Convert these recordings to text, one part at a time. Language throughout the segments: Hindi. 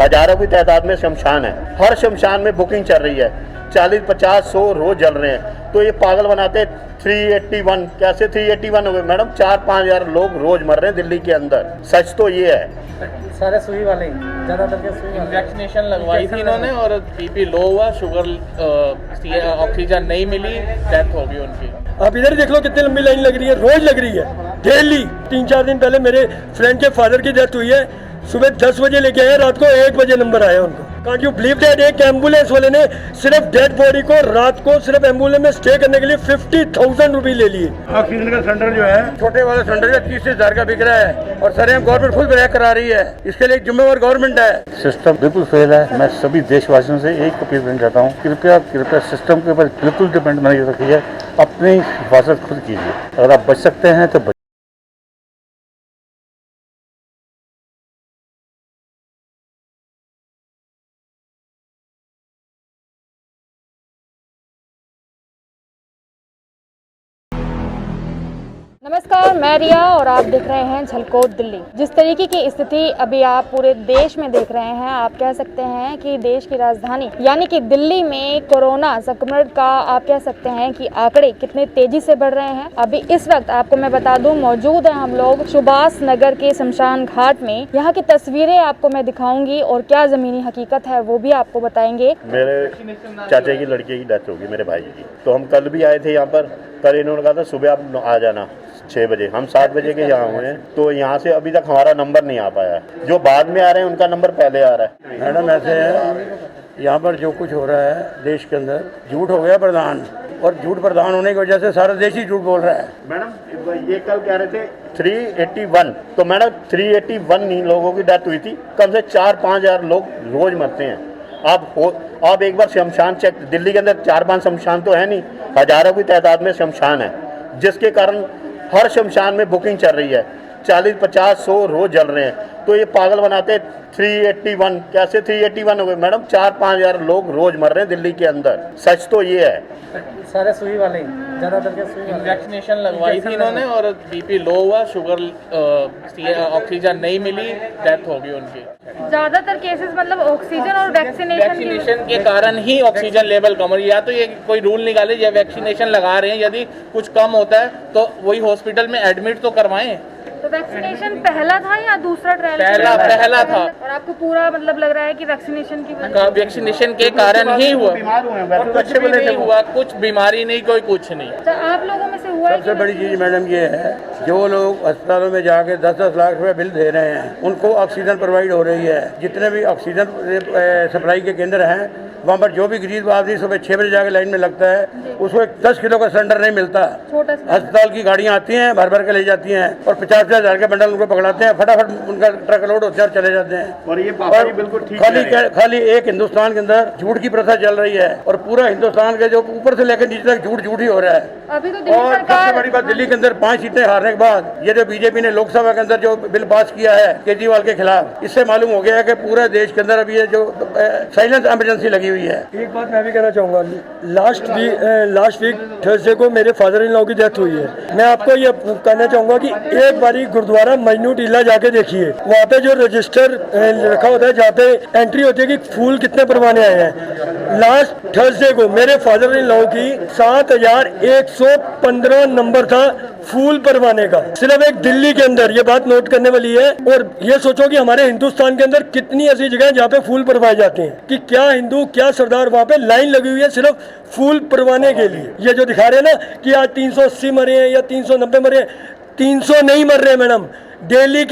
हजारों की तादाद में शमशान है, हर शमशान में बुकिंग चल रही है, 40, 50, 100 रोज जल रहे हैं। तो ये पागल बनाते 381 कैसे 381 हो गए मैडम? 4-5 हजार लोग रोज मर रहे हैं दिल्ली के अंदर। सच तो ये है। सारे सुई वाले ज्यादातर के सुई वाले वैक्सीनेशन लगवाई थी इन्होंने और बीपी लो हुआ, शुगर ऑक्सीजन नहीं मिली, डेथ हो गई उनकी। आप इधर देख लो कितनी लंबी लाइन लग रही है, रोज लग रही है डेली। 3-4 दिन पहले मेरे फ्रेंड के फादर की डेथ हुई है, सुबह 10 बजे लेके आए, रात को 1 बजे नंबर आया उनको। कांट यू बिलीव दैट एक एम्बुलेंस वाले ने सिर्फ डेड बॉडी को रात को सिर्फ एम्बुलेंस में स्टे करने के लिए 50,000 रुपए ले लिए। ऑक्सीजन का सिलेंडर जो है छोटे वाला सिलेंडर 30 से 1000 का बिक रहा है और सर गवर्नमेंट खुद ब्रेक करा रही है, इसके लिए जिम्मेवार गवर्नमेंट है। सिस्टम बिल्कुल फेल है। मैं सभी देशवासियों से एक अपील करना चाहता हूँ, कृपया सिस्टम के ऊपर बिल्कुल डिपेंड नहीं रखिए, अपनी हिफाजत खुद कीजिए। अगर आप बच सकते हैं तो नमस्कार, मैं रिया और आप देख रहे हैं झलकोट दिल्ली। जिस तरीके की स्थिति अभी आप पूरे देश में देख रहे हैं, आप कह सकते हैं कि देश की राजधानी यानी कि दिल्ली में कोरोना संक्रमण का आप कह सकते हैं कि आंकड़े कितने तेजी से बढ़ रहे हैं। अभी इस वक्त आपको मैं बता दूं, मौजूद है हम लोग सुभाष नगर के शमशान घाट में। यहाँ की तस्वीरें आपको मैं दिखाऊंगी और क्या जमीनी हकीकत है वो भी आपको बताएंगे। मेरे चाचा की लड़की की डेथ होगी, मेरे भाई की। तो हम कल भी आए थे यहाँ पर, कल इन्होंने कहा था सुबह आप आ जाना 6 बजे, हम 7 बजे के यहाँ हुए हैं। तो यहाँ से अभी तक हमारा नंबर नहीं आ पाया है। जो बाद में आ रहे हैं उनका नंबर पहले आ रहा है। मैडम ऐसे है, यहाँ पर जो कुछ हो रहा है देश के अंदर, झूठ हो गया प्रधान, और झूठ प्रधान होने की वजह से सारा देश ही झूठ बोल रहा है। मैडम ये कल कह रहे थे 381, तो मैडम 381 ही लोगों की डेथ हुई थी। कम से 4-5 हजार लोग रोज मरते हैं। आप एक बार शमशान चेक, दिल्ली के अंदर 4-5 शमशान तो है नहीं, हजारों की तादाद में शमशान है, जिसके कारण हर शमशान में बुकिंग चल रही है, 40, 50, 100 रोज जल रहे हैं। तो ये पागल बनाते 381 कैसे 381 हो गए मैडम? 4-5 हजार लोग रोज मर रहे हैं दिल्ली के अंदर। सच तो ये है। सारे सुई वाले ज्यादातर के सुई वाले वैक्सीनेशन लगवाई थी इन्होंने और बीपी लो हुआ, शुगर ऑक्सीजन नहीं मिली, डेथ हो गई उनकी। ज्यादातर केसेस मतलब ऑक्सीजन और वैक्सीनेशन के कारण ही ऑक्सीजन लेवल कम हो रही है। या तो ये कोई रूल निकाले, या वैक्सीनेशन लगा रहे हैं, यदि कुछ कम होता है तो वही हॉस्पिटल में एडमिट तो करवाएं। तो वैक्सीनेशन पहला था या दूसरा ट्रायल? पहला था। और आपको पूरा मतलब लग रहा है कि वैक्सीनेशन के कारण ही हुआ, कुछ भी नहीं हुआ, कुछ बीमारी नहीं, कोई कुछ नहीं। तो आप लोगों में से हुआ है? सबसे बड़ी चीज़ मैडम ये है, जो लोग अस्पतालों में जाके 10-10 लाख रुपए बिल दे रहे हैं, उनको ऑक्सीजन प्रोवाइड हो रही है। जितने भी ऑक्सीजन सप्लाई के केंद्र हैं, वहाँ पर जो भी गरीब आदमी सुबह 6 बजे जाके लाइन में लगता है, उसको 10 किलो का सिलेंडर नहीं मिलता। अस्पताल की गाड़ियाँ आती हैं, भर भर के ले जाती हैं और 50-50 हजार के बंडल उनको पकड़ाते हैं, फटाफट उनका ट्रक लोड होते हैं और चले जाते हैं। और ये बिल्कुल ठीक खाली एक हिंदुस्तान के अंदर झूठ की प्रथा चल रही है और पूरा हिंदुस्तान के जो ऊपर से लेकर नीचे तक झूठ ही हो रहा है। अभी तो दिल्ली और सबसे बड़ी बात, दिल्ली के अंदर 5 सीटें हारने के बाद ये जो बीजेपी ने लोकसभा के अंदर जो बिल पास किया है केजरीवाल के खिलाफ, इससे मालूम हो गया है कि पूरे देश के अंदर अभी ये जो साइलेंस इमरजेंसी लगी हुई है। एक बात मैं भी कहना चाहूँगा, लास्ट वीक थर्सडे को मेरे फादर इन लॉ की डेथ हुई है। मैं आपको ये कहना चाहूँगा कि एक बारी गुरुद्वारा मजनू टीला जाके देखिए, वहाँ पे जो रजिस्टर रखा होता है जहाँ पे एंट्री होती है कि फूल कितने परवाने आए हैं। लास्ट थर्सडे को मेरे फादर इन लॉ की 7115 नंबर था फूल परवाने का, सिर्फ एक दिल्ली के अंदर। ये बात नोट करने वाली है। और ये सोचो कि हमारे हिंदुस्तान के अंदर कितनी ऐसी जगह है जहाँ पे फूल परवाए जाते हैं कि क्या हिंदू क्या सरदार वहाँ पे लाइन लगी हुई है सिर्फ फूल परवाने के लिए। ये जो दिखा रहे हैं ना कि आज 380 मरे हैं या 390 मरे हैं, 300 नहीं मर रहे मैडम। दिल्ली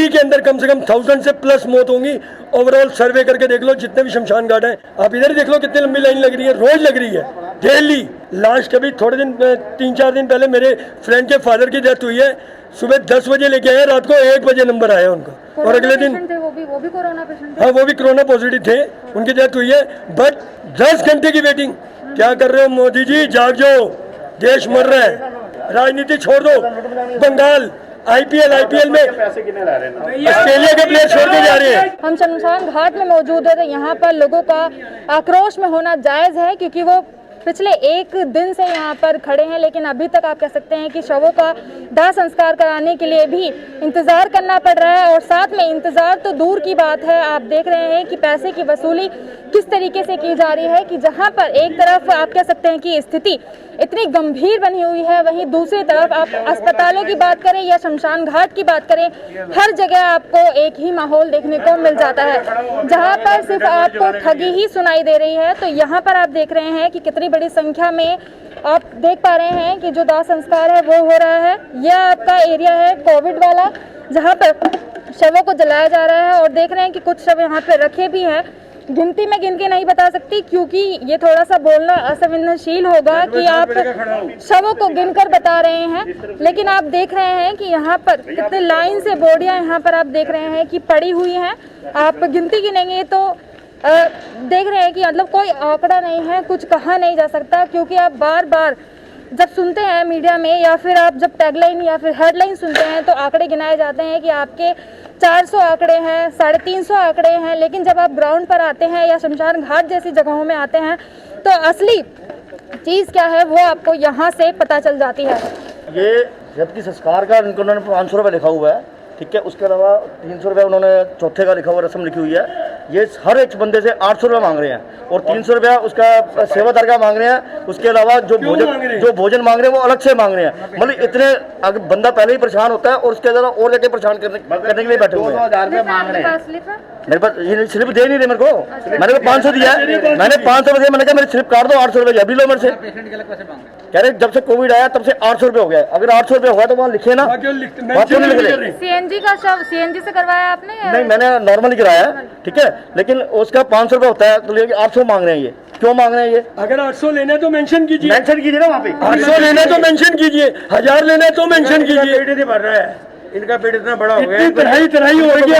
के अंदर कम से कम 1000 से प्लस मौत होंगी। ओवरऑल सर्वे करके देख लो, जितने भी शमशान घाट हैं, आप इधर देख लो कितनी लंबी लाइन लग रही है, रोज लग रही है डेली। लास्ट कभी थोड़े दिन 3-4 दिन पहले मेरे फ्रेंड के फादर की डेथ हुई है, सुबह 10 बजे लेके आए, रात को 1 बजे नंबर आया उनका। और अगले दिन वो भी कोरोना पेशेंट थे। हाँ, वो भी कोरोना पॉजिटिव थे, उनकी डेथ हुई है। बट 10 घंटे की वेटिंग। क्या कर रहे हो मोदी जी? जाग जाओ, देश मर रहा है, राजनीति छोड़ दो। बंगाल आईपीएल में पैसे कितने ला रहे हैं? ऑस्ट्रेलिया के प्लेयर छोड़ के जा रहे हैं। हम शमशान घाट में मौजूद है, तो यहाँ पर लोगों का आक्रोश में होना जायज है, क्योंकि वो पिछले एक दिन से यहाँ पर खड़े हैं, लेकिन अभी तक आप कह सकते हैं कि शवों का दाह संस्कार कराने के लिए भी इंतज़ार करना पड़ रहा है। और साथ में इंतज़ार तो दूर की बात है, आप देख रहे हैं कि पैसे की वसूली किस तरीके से की जा रही है कि जहाँ पर एक तरफ आप कह सकते हैं कि स्थिति इतनी गंभीर बनी हुई है, वहीं दूसरी तरफ आप अस्पतालों की बात करें या शमशान घाट की बात करें, हर जगह आपको एक ही माहौल देखने को मिल जाता है, जहाँ पर सिर्फ आपको ठगी ही सुनाई दे रही है। तो यहाँ पर आप देख रहे हैं कि कितनी बड़ी संख्या में आप देख पा रहे हैं कि जो दाह संस्कार है वो हो रहा है। यह आपका एरिया है कोविड वाला, जहाँ पर शवों को जलाया जा रहा है और देख रहे हैं कि कुछ शव यहाँ पे रखे भी हैं। गिनती में गिन के नहीं बता सकती क्योंकि ये थोड़ा सा बोलना असंवेदनशील होगा कि आप शवों को गिनकर बता रहे हैं, लेकिन आप देख रहे हैं कि यहाँ पर कितने लाइन से बोडियां यहाँ पर आप देख रहे हैं कि पड़ी हुई हैं। आप गिनती गिनेंगे तो देख रहे हैं कि मतलब कोई आंकड़ा नहीं है, कुछ कहा नहीं जा सकता, क्योंकि आप बार बार जब सुनते हैं मीडिया में या फिर आप जब टैगलाइन या फिर हेडलाइन सुनते हैं तो आंकड़े गिनाए जाते हैं कि आपके 400 आंकड़े हैं, 350 आंकड़े हैं, लेकिन जब आप ग्राउंड पर आते हैं या शमशान घाट जैसी जगहों में आते हैं तो असली चीज़ क्या है वो आपको यहाँ से पता चल जाती है। ये जबकि संस्कार का उन्होंने 500 रुपये लिखा हुआ है, ठीक है, उसके अलावा 300 रुपये उन्होंने चौथे का लिखा हुआ रस्म लिखी हुई है। ये हर एक बंदे से 800 रुपये मांग रहे हैं और 300 रुपया उसका सेवादार का मांग रहे हैं। उसके अलावा जो भोजन मांग रहे हैं वो अलग से मांग रहे हैं। मतलब इतने अगर बंदा पहले ही परेशान होता है और उसके अलावा और जाके परेशान करने के लिए बैठे हुए हैं। 2000 रुपये मांग रहे हैं। मेरे पास ये स्लिप दे नहीं रहे मेरे को, मैंने को 500 दिया है, मैंने 500 रुपये, मैंने कहा मेरी स्लिप काट दो, 800 रुपये अभी लो मेरे से। कह रहे जब से कोविड आया तब से 800 रुपये हो गया। अगर 800 रुपये हो गया तो वहाँ लिखे ना, बात क्यों नहीं लिख रहे? सीएनजी का शव सीएनजी से करवाया आपने? नहीं, मैंने नॉर्मली कराया, ठीक है, लेकिन उसका 500 रुपये होता है तो 800 मांग रहे हैं। ये क्यों मांग रहे हैं? ये अगर 800 लेना है तो मेंशन कीजिए, मेंशन कीजिए ना वहाँ पे। 800 लेना है तो मेंशन कीजिए, 1000 लेना है तो मेंशन कीजिए। पेट नहीं भर रहा है, इनका पेट इतना बड़ा हो गया इतनी तराई हो गई है।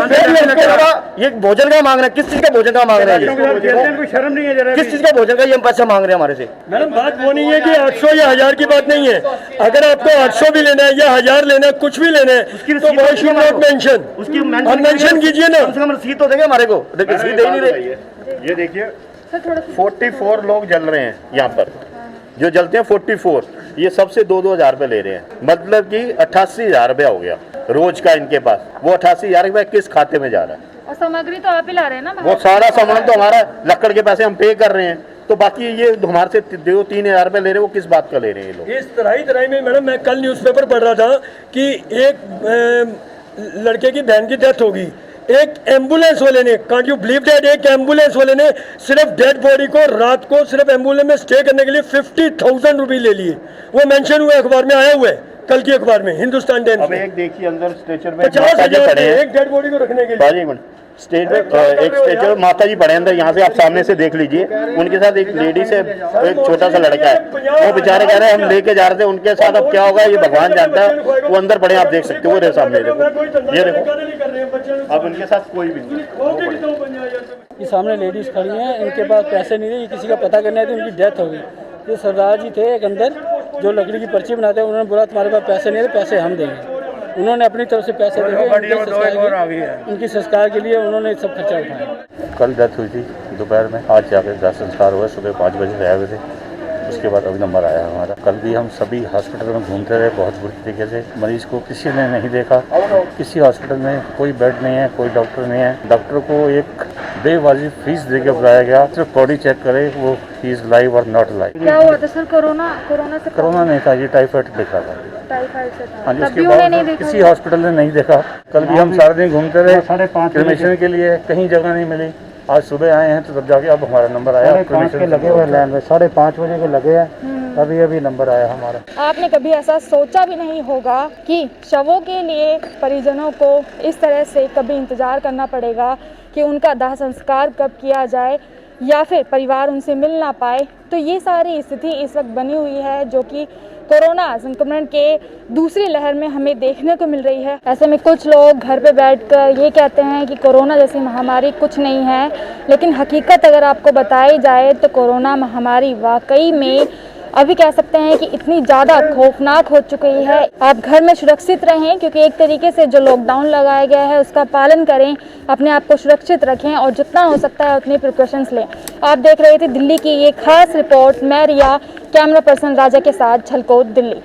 ये भोजन का मांग रहे हैं, किस चीज का भोजन का मांग रहे हैं? कोई शर्म नहीं है जरा किस चीज का भोजन का ये हम पैसा मांग रहे हैं हमारे से? मैडम बात वो नहीं है कि 800 या 1000 की बात नहीं है। अगर आपको 800 भी लेना है या 1000 लेना है, कुछ भी लेना है तो वाई शुड नॉट मेंशन, उसकी मेंशन कीजिए ना। कम से कम रसीद तो देंगे हमारे को, लेकिन रसीद दे ही नहीं रहे। ये देखिए 44 लोग जल रहे हैं यहाँ पर, जो जलते हैं 44, ये सबसे 2-2 हज़ार रुपये ले रहे हैं। मतलब कि 88,000 रुपया हो गया रोज का इनके पास। वो 88,000 रुपया किस खाते में जा रहा है? और सामग्री तो आप ही ला रहे हैं ना? वो सारा सामान तो हमारा, लकड़ के पैसे हम पे कर रहे हैं, तो बाकी ये हमारे से 2-3 हज़ार रुपये ले रहे हैं, वो किस बात का ले रहे हैं ये लोग? इस तराई में मैडम, मैं कल न्यूज़पेपर पढ़ रहा था कि एक लड़के की बहन की डेथ होगी, एक एम्बुलेंस वाले ने, कांट यू बिलीव दैट, एक एम्बुलेंस वाले ने सिर्फ डेड बॉडी को रात को सिर्फ एम्बुलेंस में स्टे करने के लिए 50,000 रुपये ले लिए। वो मेंशन हुआ, अखबार में आया हुआ है, कल की अखबार में, हिंदुस्तान टाइम्स में। अब एक देखिए अंदर स्ट्रेचर में 50,000 एक डेड बॉडी को रखने के लिए। स्टेज पे एक स्ट्रेचर माता जी पड़े अंदर, यहाँ से आप सामने से देख लीजिए। उनके साथ एक लेडी से एक छोटा सा लड़का है, वो बेचारे कह रहे हैं हम लेके जा रहे थे उनके साथ, अब क्या होगा ये भगवान जानता है। वो अंदर पड़े, आप देख सकते हो, वो सामने देखो, ये देखो, अब उनके साथ कोई भी नहीं। ये सामने लेडीज खड़ी हैं, इनके पास पैसे नहीं थे, ये किसी का पता करना है तो उनकी डेथ हो गई। ये सरदार जी थे एक अंदर जो लकड़ी की पर्ची बनाते हैं, उन्होंने बोला तुम्हारे पास पैसे नहीं है, पैसे हम देंगे। उन्होंने अपनी तरफ से पैसे दिए, उनकी संस्कार के लिए उन्होंने सब खर्चा उठाया। कल डेथ हुई थी दोपहर में, आज जाकर दाह संस्कार हुआ, सुबह 5 बजे आए हुए थे। उसके बाद अभी नंबर आया हमारा। कल भी हम सभी हॉस्पिटल में घूमते रहे बहुत बुरी तरीके से, मरीज को किसी ने नहीं देखा। किसी हॉस्पिटल में कोई बेड नहीं है, कोई डॉक्टर नहीं है। डॉक्टर को एक बेवाजिब फीस दे के बुलाया गया, सिर्फ बॉडी चेक करे वो ही इज लाइव और नॉट लाइव। क्या हुआ था सर? कोरोना से? कोरोना नहीं था, ये टाइफाइड दिखा था। टाइफाइड से था। हाँ जी, तब उसके भी उन्हें नहीं बाद देखा? किसी हॉस्पिटल ने नहीं देखा। कल भी हम सारे दिन घूमते रहे क्रिमेशन के लिए, कहीं जगह नहीं मिली। आज सुबह आए हैं तो तब जाके अब हमारा नंबर आया। 5 के लगे हुए लाइन में, 5:30 बजे के लगे हैं, अभी नंबर आया हमारा। आपने कभी ऐसा सोचा भी नहीं होगा कि शवों के लिए परिजनों को इस तरह से कभी इंतज़ार करना पड़ेगा कि उनका दाह संस्कार कब किया जाए या फिर परिवार उनसे मिल ना पाए। तो ये सारी स्थिति इस वक्त बनी हुई है जो कि कोरोना संक्रमण के दूसरी लहर में हमें देखने को मिल रही है। ऐसे में कुछ लोग घर पे बैठकर ये कहते हैं कि कोरोना जैसी महामारी कुछ नहीं है, लेकिन हकीकत अगर आपको बताई जाए तो कोरोना महामारी वाकई में अभी कह सकते हैं कि इतनी ज़्यादा खौफनाक हो चुकी है। आप घर में सुरक्षित रहें, क्योंकि एक तरीके से जो लॉकडाउन लगाया गया है उसका पालन करें, अपने आप को सुरक्षित रखें और जितना हो सकता है उतनी प्रिकॉशंस लें। आप देख रहे थे दिल्ली की ये खास रिपोर्ट। मैं रिया, कैमरा पर्सन राजा के साथ, झलकोट, दिल्ली।